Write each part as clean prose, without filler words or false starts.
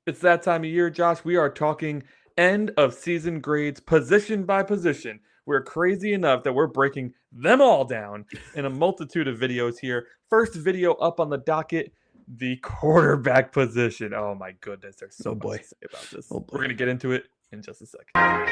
It's that time of year, Josh. We are talking end of season grades, position by position. We're crazy enough that we're breaking them all down in a multitude of videos here. First video up on the docket, the quarterback position. Oh my goodness, there's so Oh much boy. to say about this. Oh boy. We're going to get into it in just a second.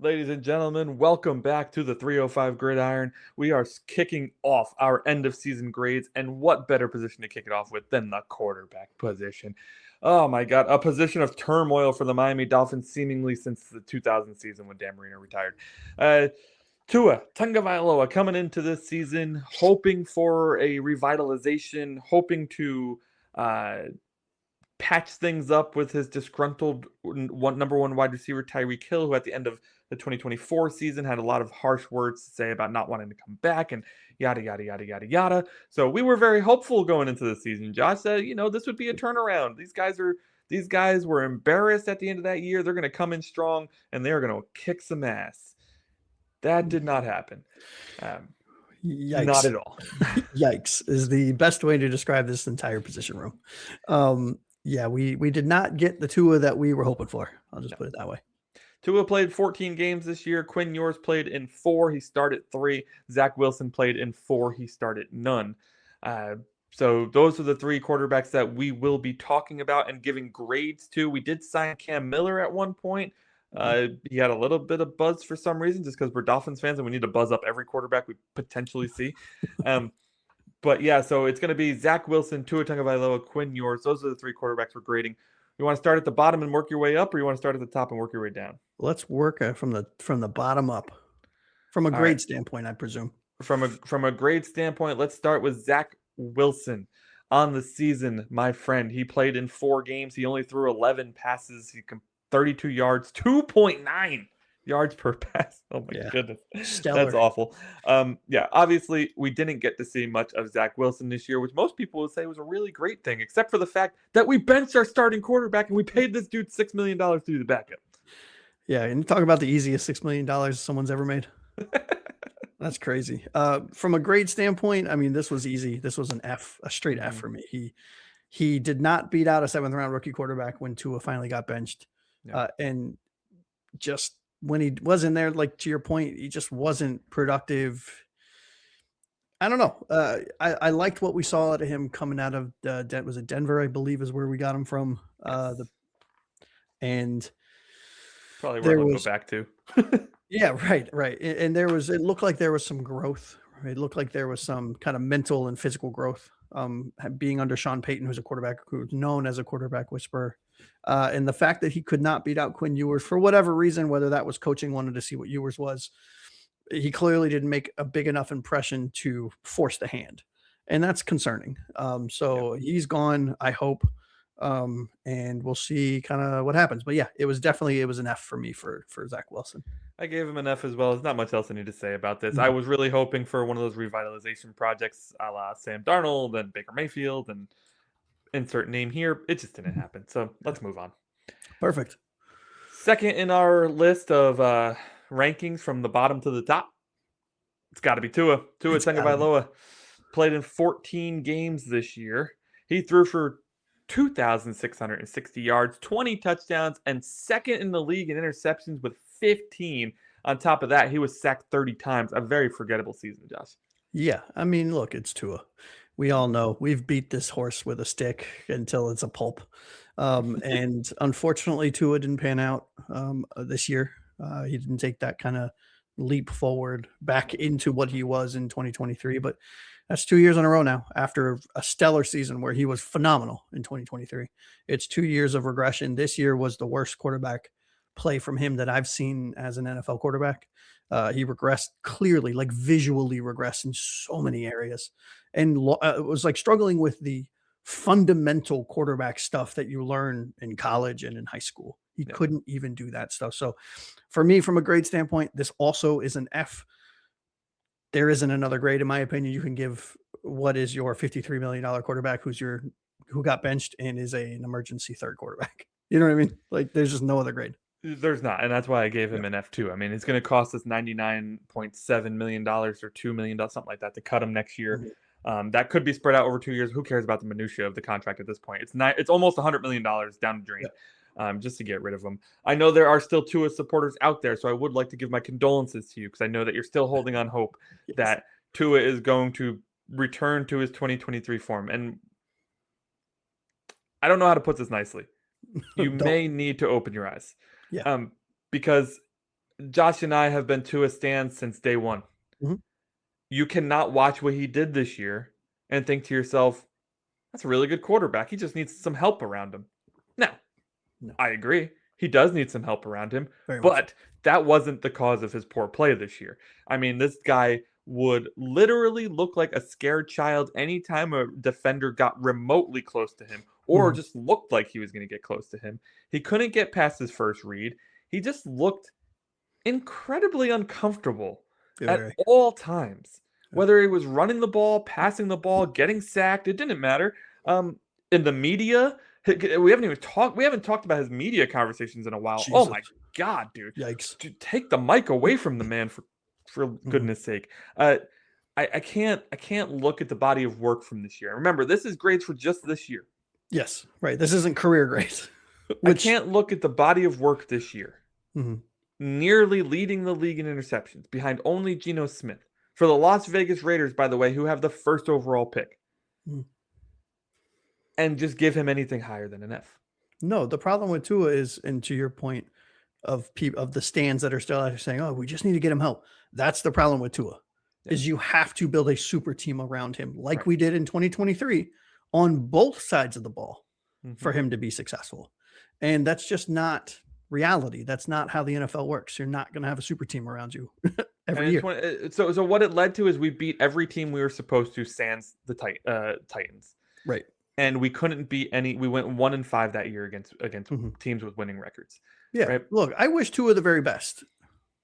Ladies and gentlemen, welcome back to the 305 Gridiron. We are kicking off our end of season grades, and what better position to kick it off with than the quarterback position? Oh my God, a position of turmoil for the Miami Dolphins seemingly since the 2000 season when Dan Marino retired. Tua Tagovailoa coming into this season, hoping for a revitalization, hoping to patch things up with his disgruntled number one wide receiver Tyreek Hill, who at the end of the 2024 season had a lot of harsh words to say about not wanting to come back and yada yada yada yada yada. So we were very hopeful going into the season. Josh said, this would be a turnaround. These guys were embarrassed at the end of that year. They're going to come in strong and they're going to kick some ass. That did not happen. Yikes. Not at all. Yikes is the best way to describe this entire position room. Yeah, we did not get the Tua that we were hoping for. I'll just put it that way. Tua played 14 games this year. Quinn Ewers played in 4. He started 3. Zach Wilson played in 4. He started none. So those are the 3 quarterbacks that we will be talking about and giving grades to. We did sign Cam Miller at one point. He had a little bit of buzz for some reason, just because we're Dolphins fans and we need to buzz up every quarterback we potentially see. But yeah, so it's going to be Zach Wilson, Tua Tagovailoa, Quinn Ewers. Those are the 3 quarterbacks we're grading. You want to start at the bottom and work your way up, or you want to start at the top and work your way down? Let's work from the bottom up, from a grade standpoint, I presume. From a grade standpoint, let's start with Zach Wilson on the season, my friend. He played in 4 games. He only threw 11 passes. He 32 yards, 2.9 yards per pass. Oh my goodness. Stellar. That's awful. Obviously we didn't get to see much of Zach Wilson this year, which most people would say was a really great thing, except for the fact that we benched our starting quarterback and we paid this dude $6 million to do the backup. Yeah, and talk about the easiest $6 million someone's ever made. That's crazy. From a grade standpoint, I mean, this was easy. This was an F, a straight F for me. He did not beat out a 7th round rookie quarterback when Tua finally got benched. And just when he was in there, like to your point, he just wasn't productive. I don't know. I liked what we saw out of him coming out of was it Denver, I believe, is where we got him from. And probably where we'll go back to. Yeah, right. And it looked like there was some growth. It looked like there was some kind of mental and physical growth. Being under Sean Payton, who's a quarterback who's known as a quarterback whisperer. And the fact that he could not beat out Quinn Ewers for whatever reason, whether that was coaching wanted to see what Ewers was, he clearly didn't make a big enough impression to force the hand. And that's concerning. He's gone, I hope. And we'll see kind of what happens. But yeah, it was an F for me for Zach Wilson. I gave him an F as well. There's not much else I need to say about this. I was really hoping for one of those revitalization projects a la Sam Darnold and Baker Mayfield and insert name here. It just didn't happen. So let's move on. Perfect. Second in our list of rankings from the bottom to the top, it's got to be Tua. Tua Tagovailoa played in 14 games this year. He threw for 2,660 yards, 20 touchdowns, and second in the league in interceptions with 15. On top of that, he was sacked 30 times. A very forgettable season, Josh. Yeah, I mean, look, it's Tua. We all know we've beat this horse with a stick until it's a pulp. And unfortunately, Tua didn't pan out this year. He didn't take that kind of leap forward back into what he was in 2023. But that's 2 years in a row now after a stellar season where he was phenomenal in 2023. It's 2 years of regression. This year was the worst quarterback play from him that I've seen as an NFL quarterback. He regressed clearly, like visually regressed in so many areas. And it was like struggling with the fundamental quarterback stuff that you learn in college and in high school. He Yeah. couldn't even do that stuff. So for me, from a grade standpoint, this also is an F. There isn't another grade, in my opinion, you can give what is your $53 million quarterback who got benched and is an emergency third quarterback. You know what I mean? Like, there's just no other grade. There's not, and that's why I gave him Yeah. an F2. I mean, it's going to cost us $99.7 million or $2 million, something like that, to cut him next year. Mhm. That could be spread out over 2 years. Who cares about the minutia of the contract at this point? It's almost $100 million down the drain, just to get rid of him. I know there are still Tua supporters out there, so I would like to give my condolences to you because I know that you're still holding on hope Yes. that Tua is going to return to his 2023 form. And I don't know how to put this nicely. You Don't. may need to open your eyes. Yeah. Because Josh and I have been Tua stands since day one. Mhm. You cannot watch what he did this year and think to yourself, that's a really good quarterback. He just needs some help around him. Now, No. I agree. He does need some help around him, Very much so. but that wasn't the cause of his poor play this year. I mean, this guy would literally look like a scared child anytime a defender got remotely close to him or Mhm. just looked like he was going to get close to him. He couldn't get past his first read. He just looked incredibly uncomfortable at Very. all times. Yeah. Whether he was running the ball, passing the ball, getting sacked, it didn't matter. In the media, we haven't talked about his media conversations in a while. Oh my Jesus. God, dude. Yikes. Dude, take the mic away from the man for goodness sake. I can't look at the body of work from this year. Remember, this is grades for just this year. Yes. Right. This isn't career grades. I can't look at the body of work this year. Mhm. Nearly leading the league in interceptions, behind only Geno Smith. For the Las Vegas Raiders, by the way, who have the first overall pick. Mhm. And just give him anything higher than an F. No, the problem with Tua is, and to your point of the stands that are still out there saying, "Oh, we just need to get him help." That's the problem with Tua, is you have to build a super team around him, like Right. we did in 2023 on both sides of the ball for Mhm. him to be successful. And that's just not reality. That's not how the NFL works. You're not going to have a super team around you every And year. so what it led to is we beat every team we were supposed to, sans the Titans. Right. And we couldn't beat any. We went 1-5 that year against Mhm. teams with winning records. Yeah. Right? Look, I wish Tua the very best.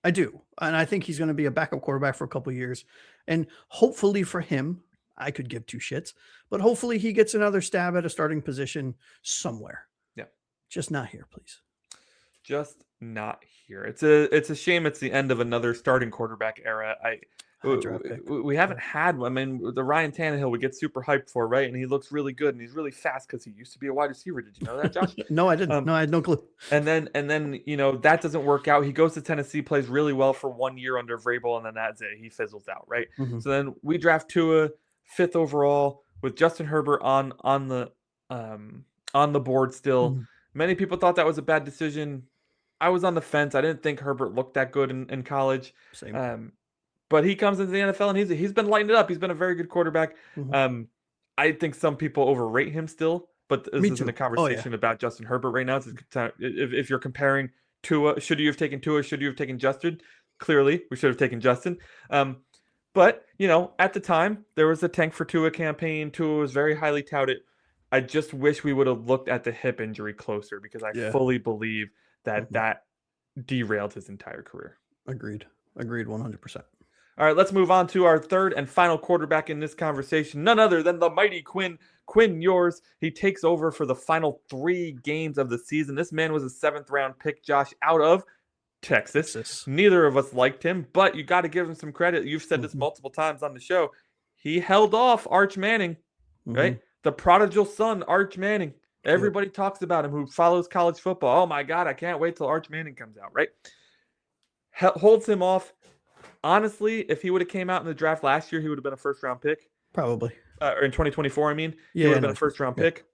I do. And I think he's going to be a backup quarterback for a couple of years. And hopefully for him, I could give two shits, but hopefully he gets another stab at a starting position somewhere. Yeah. Just not here, please. Just not here. It's a shame it's the end of another starting quarterback era. Draft pick. We haven't had one. I mean, the Ryan Tannehill we get super hyped for, right? And he looks really good and he's really fast because he used to be a wide receiver. Did you know that, Josh? No, I didn't. No, I had no clue. And then that doesn't work out. He goes to Tennessee, plays really well for 1 year under Vrabel, and then that's it. He fizzles out, right? Mhm. So then we draft Tua 5th overall with Justin Herbert on the board still. Mhm. Many people thought that was a bad decision. I was on the fence. I didn't think Herbert looked that good in college. Same. But he comes into the NFL and he's been lighting it up. He's been a very good quarterback. Mhm. I think some people overrate him still, but this Me isn't too. a conversation about Justin Herbert right now. If you're comparing Tua, should you have taken Tua? Should you have taken Justin? Clearly, we should have taken Justin. But at the time, there was a tank for Tua campaign. Tua was very highly touted. I just wish we would have looked at the hip injury closer because I fully believe that that derailed his entire career. Agreed 100%. All right, let's move on to our third and final quarterback in this conversation. None other than the mighty Quinn Ewers. He takes over for the final 3 games of the season. This man was a 7th-round pick, Josh, out of Texas. Neither of us liked him, but you got to give him some credit. You've said this multiple times on the show. He held off Arch Manning, right? The prodigal son, Arch Manning. Everybody talks about him who follows college football. Oh, my God, I can't wait till Arch Manning comes out, right? Holds him off. Honestly, if he would have came out in the draft last year, he would have been a 1st-round pick. Probably. Or in 2024, I mean. He would have been a 1st-round pick.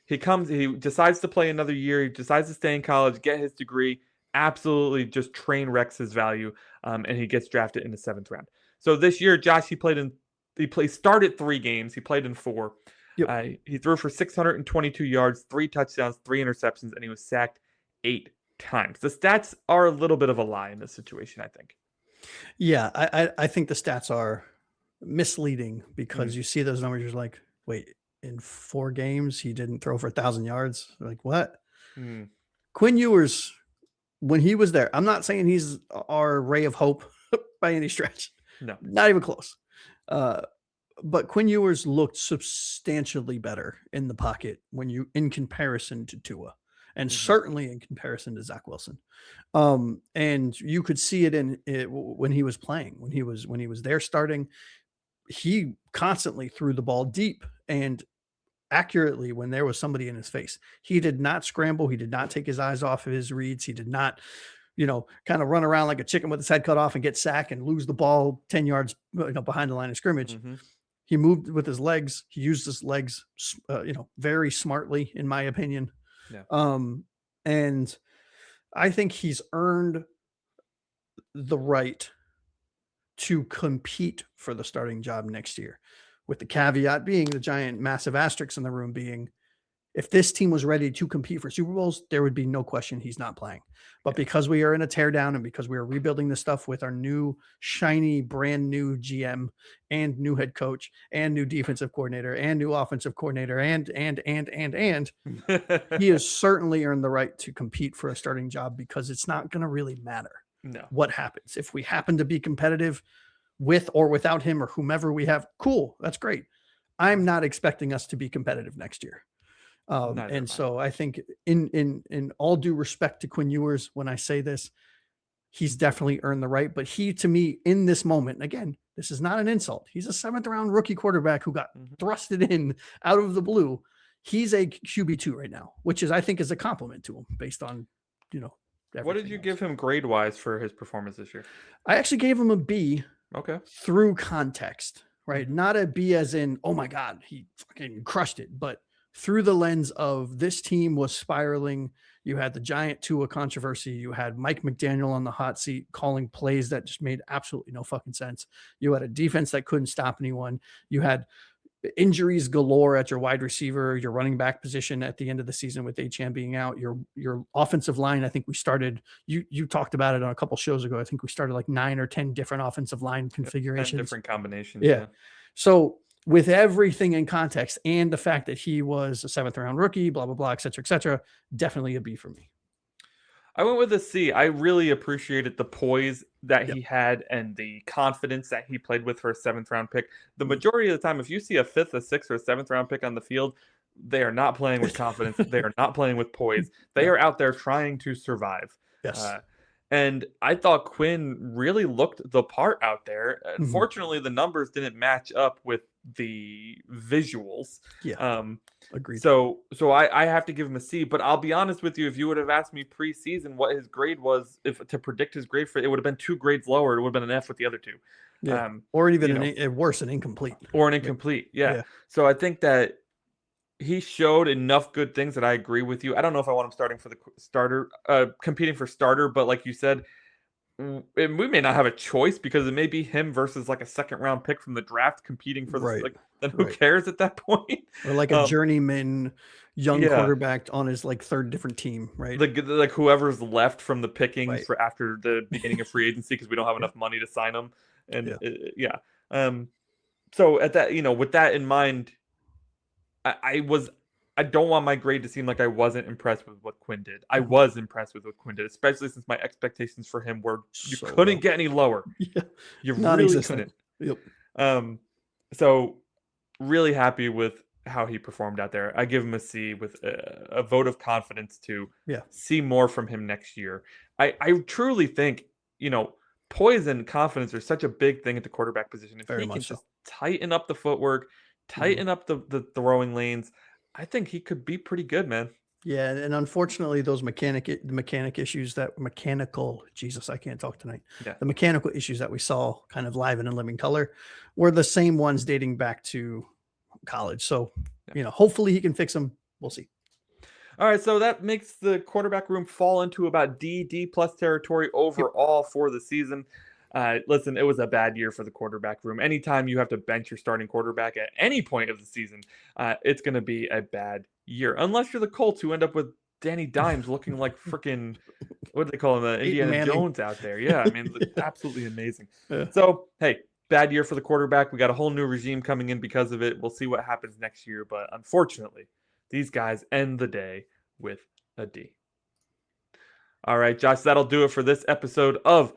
He decides to play another year. He decides to stay in college, get his degree. Absolutely just train wrecks his value, and he gets drafted in the 7th round. So this year, Josh, he started 3 games. He played in 4. He threw for 622 yards, 3 touchdowns, 3 interceptions, and he was sacked 8 times. The stats are a little bit of a lie in this situation, I think. Yeah, I think the stats are misleading because you see those numbers, you're like, wait, in 4 games, he didn't throw for 1,000 yards. Like, what? Mm, Quinn Ewers, when he was there, I'm not saying he's our ray of hope by any stretch. no. Not even close. Uh, but Quinn Ewers looked substantially better in the pocket when you in comparison to Tua, and Mhm. certainly in comparison to Zach Wilson. And you could see it in it when he was playing, when he was there starting. He constantly threw the ball deep and accurately when there was somebody in his face. He did not scramble. He did not take his eyes off of his reads. He did not, kind of run around like a chicken with his head cut off and get sacked and lose the ball 10 yards, behind the line of scrimmage. Mhm. He moved with his legs. He used his legs, very smartly, in my opinion. Yeah. And I think he's earned the right to compete for the starting job next year, with the caveat being the giant, massive asterisk in the room being if this team was ready to compete for Super Bowls, there would be no question he's not playing. But Yeah. because we are in a teardown and because we are rebuilding this stuff with our new, shiny, brand new GM and new head coach and new defensive coordinator and new offensive coordinator and he has certainly earned the right to compete for a starting job because it's not going to really matter No. what happens. If we happen to be competitive with or without him or whomever we have, cool, that's great. I'm not expecting us to be competitive next year. Neither And am I. so I think in all due respect to Quinn Ewers, when I say this, he's definitely earned the right. But he, to me, in this moment, and again, this is not an insult. He's a 7th round rookie quarterback who got Mhm. thrusted in out of the blue. He's a QB2 right now, which I think is a compliment to him based on, you know, What did everything you else. give him grade-wise for his performance this year? I actually gave him a B Okay. through context, right? Mhm. Not a B as in, oh my God, he fucking crushed it, but through the lens of this team was spiraling. You had the giant Tua controversy. You had Mike McDaniel on the hot seat calling plays that just made absolutely no fucking sense. You had a defense that couldn't stop anyone. You had injuries galore at your wide receiver, your running back position at the end of the season with HM being out, your offensive line. I think we started, you talked about it on a couple shows ago. I think we started like 9 or 10 different offensive line Yep. 10 configurations. different combinations, Yeah. yeah. So with everything in context and the fact that he was a 7th round rookie, blah, blah, blah, et cetera, definitely a B for me. I went with a C. I really appreciated the poise that Yep. he had and the confidence that he played with for a 7th round pick. The Mm. majority of the time, if you see a 5th, a 6th, or a 7th round pick on the field, they are not playing with confidence. They are not playing with poise. They No. are out there trying to survive. Yes. Uh, and I thought Quinn really looked the part out there. Mhm. Unfortunately, the numbers didn't match up with the visuals. Yeah. Um, Agreed. so I have to give him a C, but I'll be honest with you, if you would have asked me preseason what his grade was, if to predict his grade for it, would have been 2 grades lower. It would have been an F with the other two. Yeah. Um, Or even you know, worse, an incomplete. or an Like, incomplete. Yeah. yeah. So I think that he showed enough good things that I agree with you. I don't know if I want him starting for the starter, competing for starter, but like you said, and we may not have a choice because it may be him versus like a 2nd round pick from the draft competing for this. Right. Like, then who Right. cares at that point? Or like a Um, journeyman young yeah. quarterback on his like 3rd different team, right? Like whoever's left from the pickings Right. for after the beginning of free agency because we don't have Yeah. enough money to sign them, and Yeah. yeah. Um, so at that, with that in mind, I was I don't want my grade to seem like I wasn't impressed with what Quinn did. I Mhm. was impressed with what Quinn did, especially since my expectations for him were you So couldn't low. get any lower. Yeah. You really Non-existent. couldn't. Yep. Um, so really happy with how he performed out there. I give him a C with a vote of confidence to Yeah. see more from him next year. I truly think, poise and confidence are such a big thing at the quarterback position. If Very he can much so. just tighten up the footwork, Mhm. tighten up the throwing lanes, I think he could be pretty good, man. Yeah, and unfortunately, those mechanical, Jesus, I can't talk tonight. Yeah. The mechanical issues that we saw kind of live and in living color were the same ones dating back to college. So, Yeah. hopefully he can fix them. We'll see. All right, so that makes the quarterback room fall into about D plus territory Yep. overall for the season. Listen, it was a bad year for the quarterback room. Anytime you have to bench your starting quarterback at any point of the season, it's going to be a bad year. Unless you're the Colts who end up with Danny Dimes looking like freaking, what do they call him, Peyton Indiana Manning. Jones out there. Yeah, I mean, absolutely amazing. Yeah. So, hey, bad year for the quarterback. We got a whole new regime coming in because of it. We'll see what happens next year. But unfortunately, these guys end the day with a D. All right, Josh, that'll do it for this episode of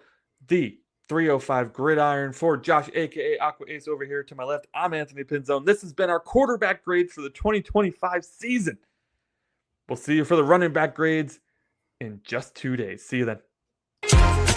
the 305 Gridiron. For Josh, a.k.a. Aqua Ace over here to my left, I'm Anthony Pinzone. This has been our quarterback grades for the 2025 season. We'll see you for the running back grades in just 2 days. See you then.